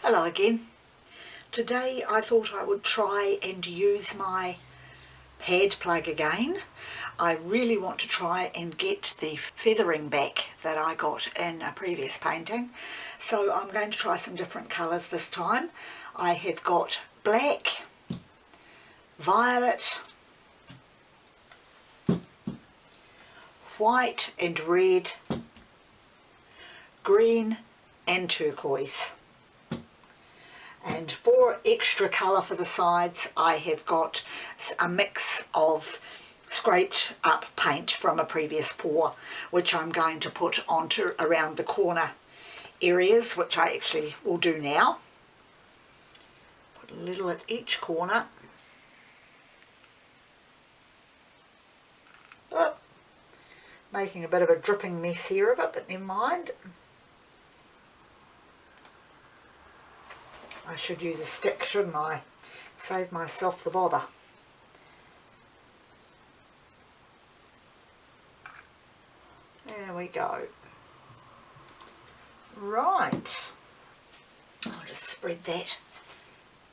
Hello again. Today I thought I would try and use my pad plug again. I really want to try and get the feathering back that I got in a previous painting. So I'm going to try some different colours this time. I have got black, violet, white and red, green and turquoise. And for extra colour for the sides, I have got a mix of scraped up paint from a previous pour, which I'm going to put onto around the corner areas, which I actually will do now. Put a little at each corner. Oh, making a bit of a dripping mess here of it, but never mind. I should use a stick, shouldn't I? Save myself the bother. There we go. Right. I'll just spread that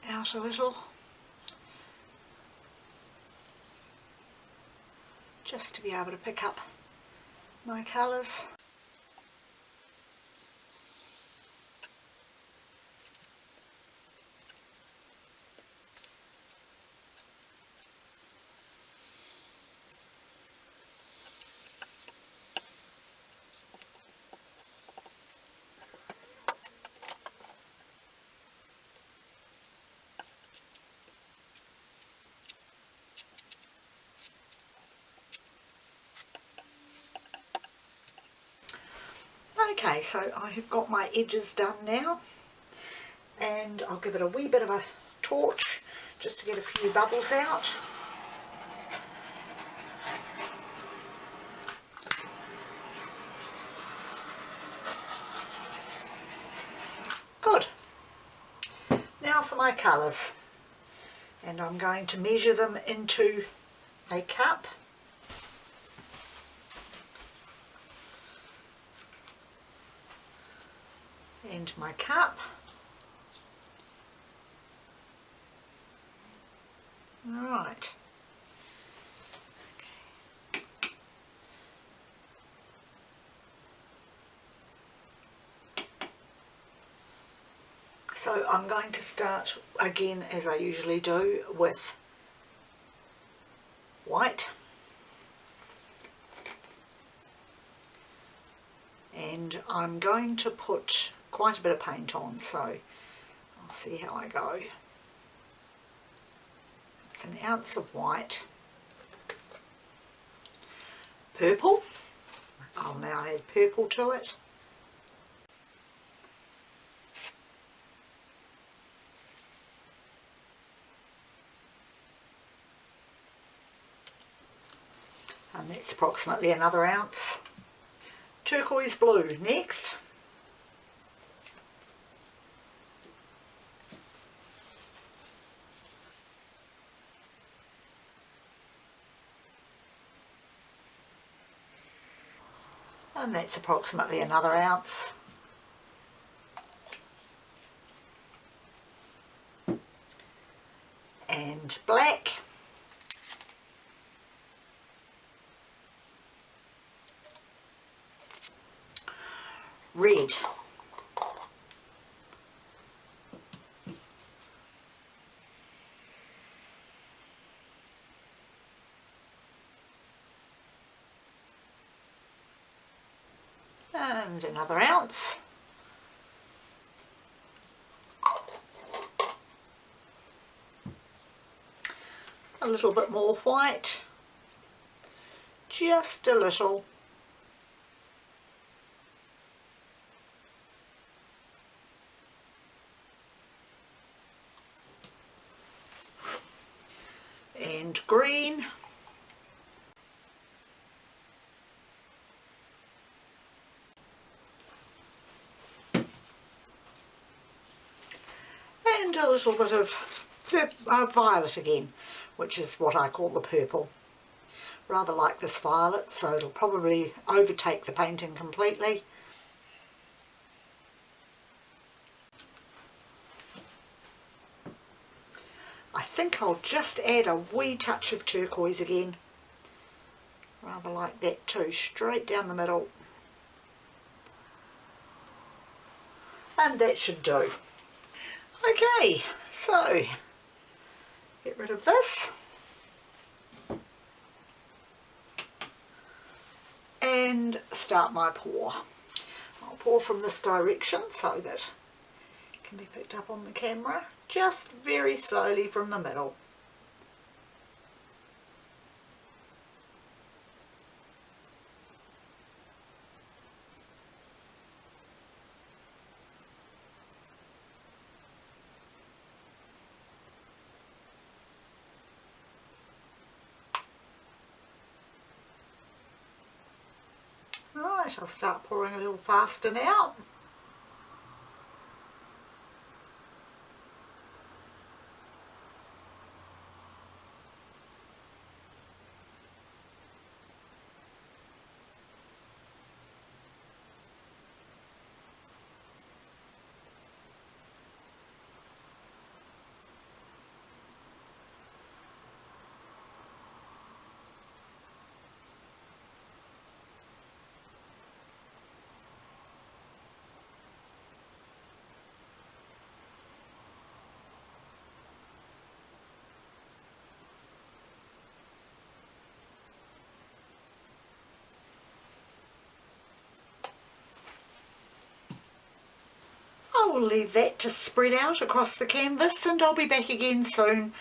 out a little. Just to be able to pick up my colours. Okay, so I have got my edges done now, and I'll give it a wee bit of a torch just to get a few bubbles out. Good. Now for my colours, and I'm going to measure them into a cup. And my cup. All right. Okay. So I'm going to start again, as I usually do, with white. And I'm going to put quite a bit of paint on, so I'll see how I go. It's an ounce of white. Purple. I'll now add purple to it. And that's approximately another ounce. Turquoise blue next. And that's approximately another ounce. And black. Red. And another ounce. A little bit more white. Just a little. And green. And a little bit of violet again, which is what I call the purple. Rather like this violet, so it'll probably overtake the painting completely. think I'll just add a wee touch of turquoise again. Rather like that too, straight down the middle. And that should do. Okay, so get rid of this. And start my pour. I'll pour from this direction so that it can be picked up on the camera, just very slowly from the middle. Right, I'll start pouring a little faster now. I will leave that to spread out across the canvas, and I'll be back again soon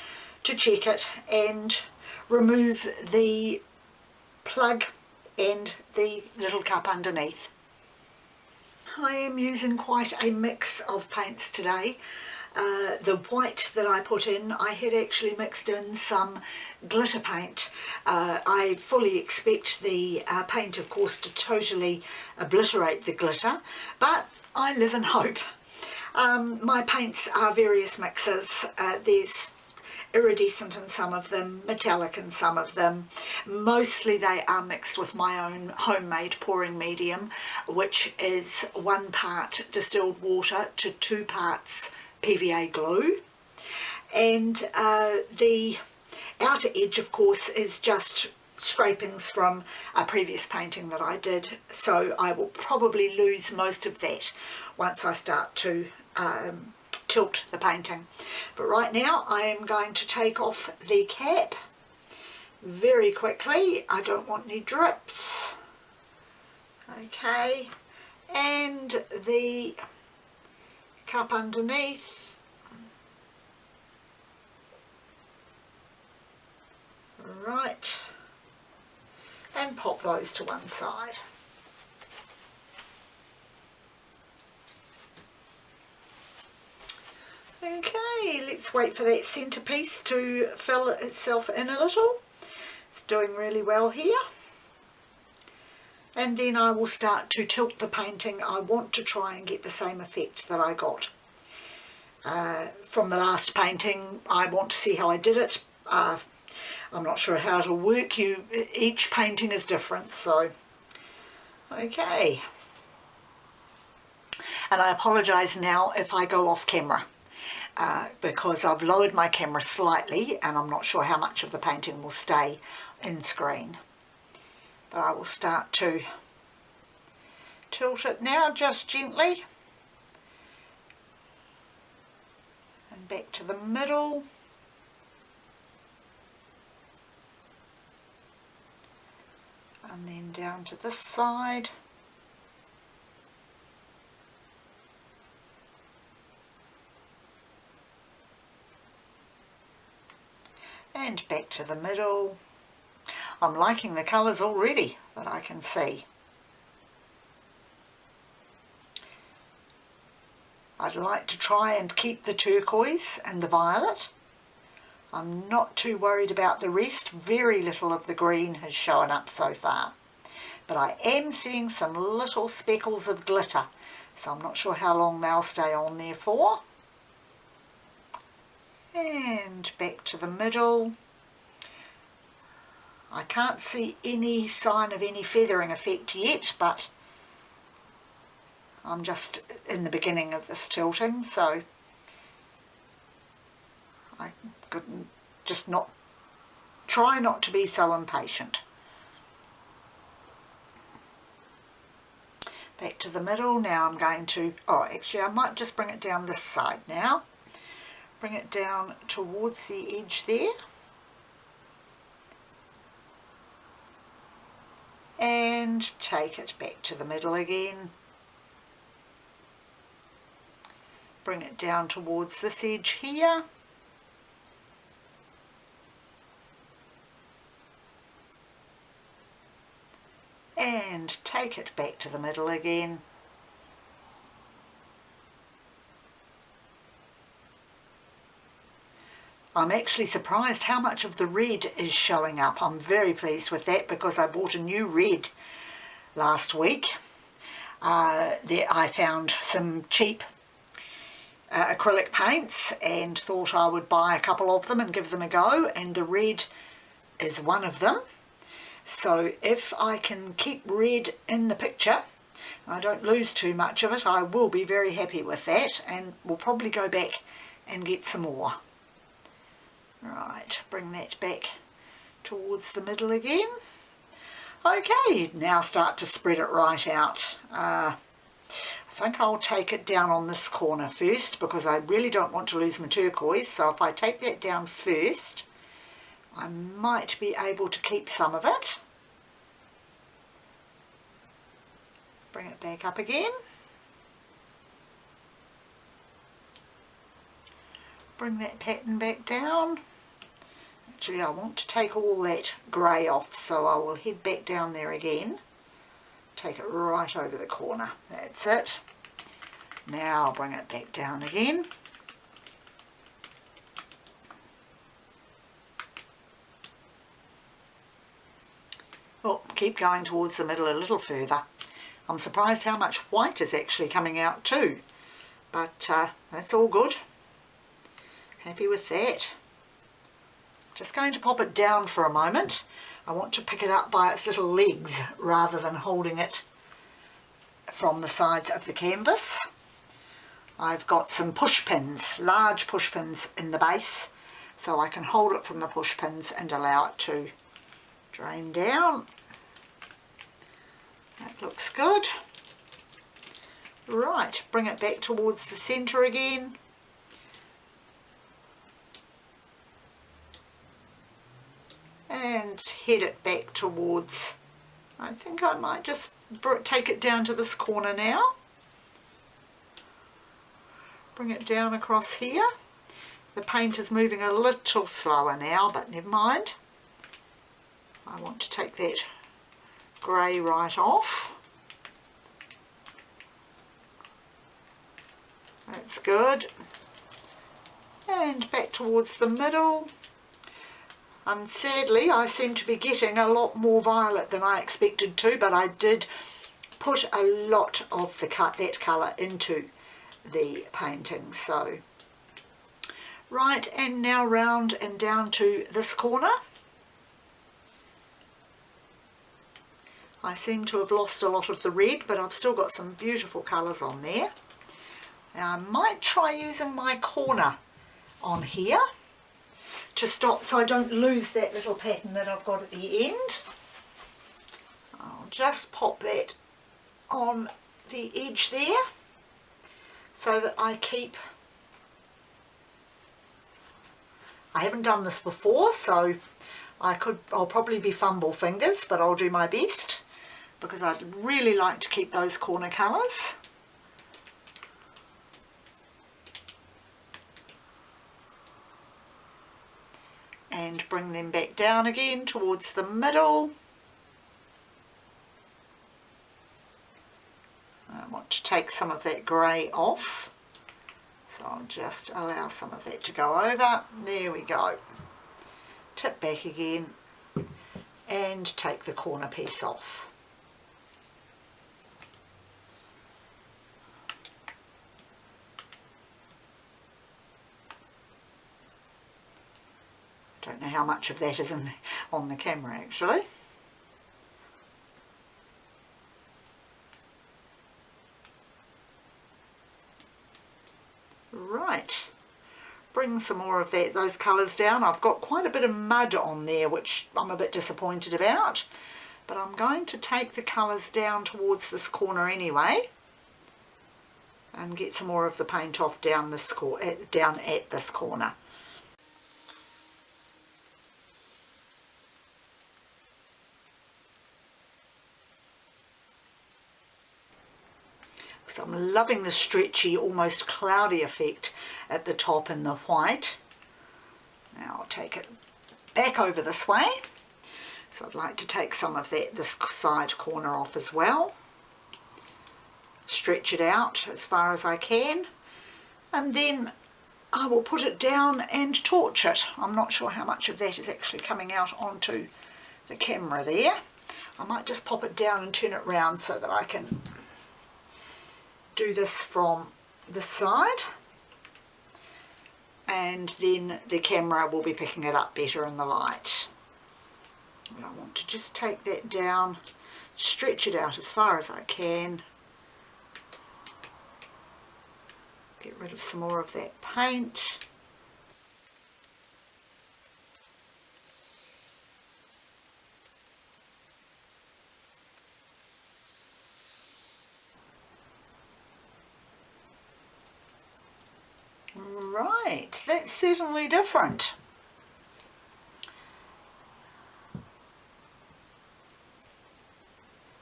to check it and remove the plug and the little cup underneath. I am using quite a mix of paints today. The white that I put in, I had actually mixed in some glitter paint. I fully expect the paint, of course, to totally obliterate the glitter, but I live in hope. My paints are various mixes. There's iridescent in some of them, metallic in some of them. Mostly they are mixed with my own homemade pouring medium, which is 1 part distilled water to 2 parts PVA glue. And the outer edge, of course, is just scrapings from a previous painting that I did, so I will probably lose most of that once I start to tilt the painting. But right now I am going to take off the cap very quickly. I don't want any drips. Okay, and the cup underneath. Right, and pop those to one side. Okay, let's wait for that centerpiece to fill itself in a little. It's doing really well here. And then I will start to tilt the painting. I want to try and get the same effect that I got from the last painting. I want to see how I did it. I'm not sure how it'll work. Each painting is different, so okay. And I apologise now if I go off camera. Because I've lowered my camera slightly and I'm not sure how much of the painting will stay in screen. But I will start to tilt it now, just gently. And back to the middle. And then down to this side. And back to the middle. I'm liking the colours already that I can see. I'd like to try and keep the turquoise and the violet. I'm not too worried about the rest. Very little of the green has shown up so far. But I am seeing some little speckles of glitter, so I'm not sure how long they'll stay on there for. And back to the middle. I can't see any sign of any feathering effect yet, but I'm just in the beginning of this tilting, so I just not, try not to be so impatient. Back to the middle. Now I'm going to, oh actually I might just bring it down this side now. Bring it down towards the edge there. And take it back to the middle again. Bring it down towards this edge here. And take it back to the middle again. I'm actually surprised how much of the red is showing up. I'm very pleased with that because I bought a new red last week. I found some cheap acrylic paints and thought I would buy a couple of them and give them a go, and the red is one of them. So if I can keep red in the picture, I don't lose too much of it, I will be very happy with that, and we'll probably go back and get some more. Right, bring that back towards the middle again. Okay, now start to spread it right out. I think I'll take it down on this corner first because I really don't want to lose my turquoise, so if I take that down first, I might be able to keep some of it. Bring it back up again. Bring that pattern back down. Actually, I want to take all that grey off, so I will head back down there again. Take it right over the corner. That's it. Now I'll bring it back down again. Oh, keep going towards the middle a little further. I'm surprised how much white is actually coming out too, but that's all good. Happy with that. Just going to pop it down for a moment. I want to pick it up by its little legs rather than holding it from the sides of the canvas. I've got some push pins, large push pins in the base, so I can hold it from the push pins and allow it to drain down. That looks good. Right, bring it back towards the centre again. And head it back towards, I think I might just take it down to this corner now. Bring it down across here. The paint is moving a little slower now, but never mind. I want to take that grey right off. That's good. And back towards the middle. Sadly, I seem to be getting a lot more violet than I expected to, but I did put a lot of that colour into the painting. So, right, and now round and down to this corner. I seem to have lost a lot of the red, but I've still got some beautiful colours on there. Now I might try using my corner on here to stop so I don't lose that little pattern that I've got at the end. I'll just pop that on the edge there so that I haven't done this before, so I'll probably be fumble fingers, but I'll do my best because I'd really like to keep those corner colours. And bring them back down again towards the middle. I want to take some of that grey off, so I'll just allow some of that to go over. There we go. Tip back again and take the corner piece off. Don't know how much of that is on the camera actually. Right, bring some more of those colours down. I've got quite a bit of mud on there, which I'm a bit disappointed about, but I'm going to take the colours down towards this corner anyway and get some more of the paint off down at this corner. So I'm loving the stretchy, almost cloudy effect at the top in the white. Now I'll take it back over this way. So I'd like to take some of this side corner off as well. Stretch it out as far as I can. And then I will put it down and torch it. I'm not sure how much of that is actually coming out onto the camera there. I might just pop it down and turn it round so that I can do this from the side, and then the camera will be picking it up better in the light. And I want to just take that down, stretch it out as far as I can, get rid of some more of that paint. Right, that's certainly different.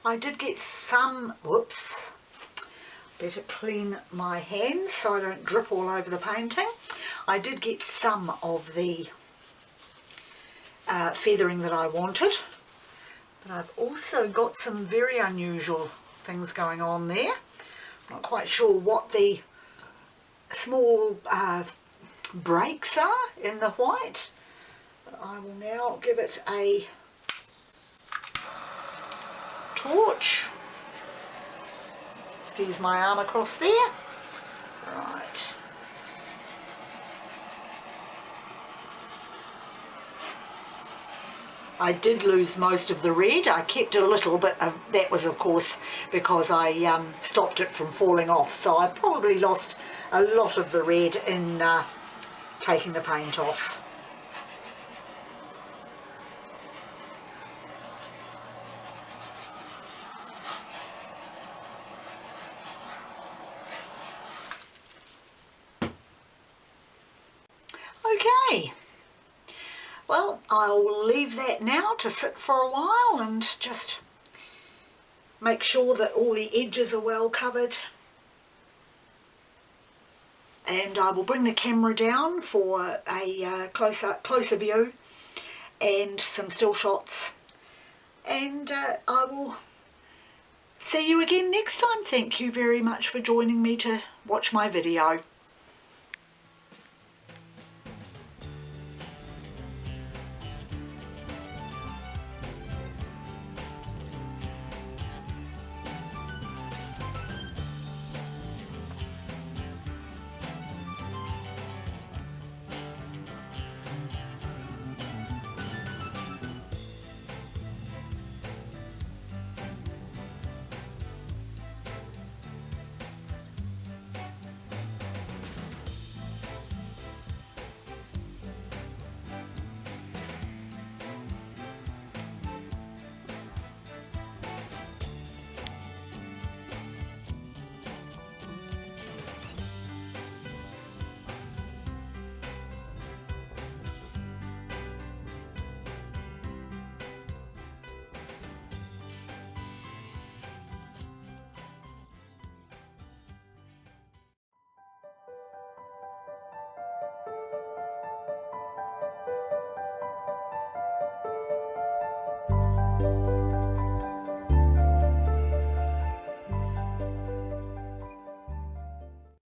I did get some, whoops, better clean my hands so I don't drip all over the painting. I did get some of the feathering that I wanted, but I've also got some very unusual things going on there. I'm not quite sure what the small breaks are in the white, but I will now give it a torch. Excuse my arm across there. Right. I did lose most of the red. I kept a little, but that was of course because I stopped it from falling off, so I probably lost a lot of the red in taking the paint off. Okay, well, I'll leave that now to sit for a while and just make sure that all the edges are well covered. And I will bring the camera down for a closer view and some still shots. And I will see you again next time. Thank you very much for joining me to watch my video.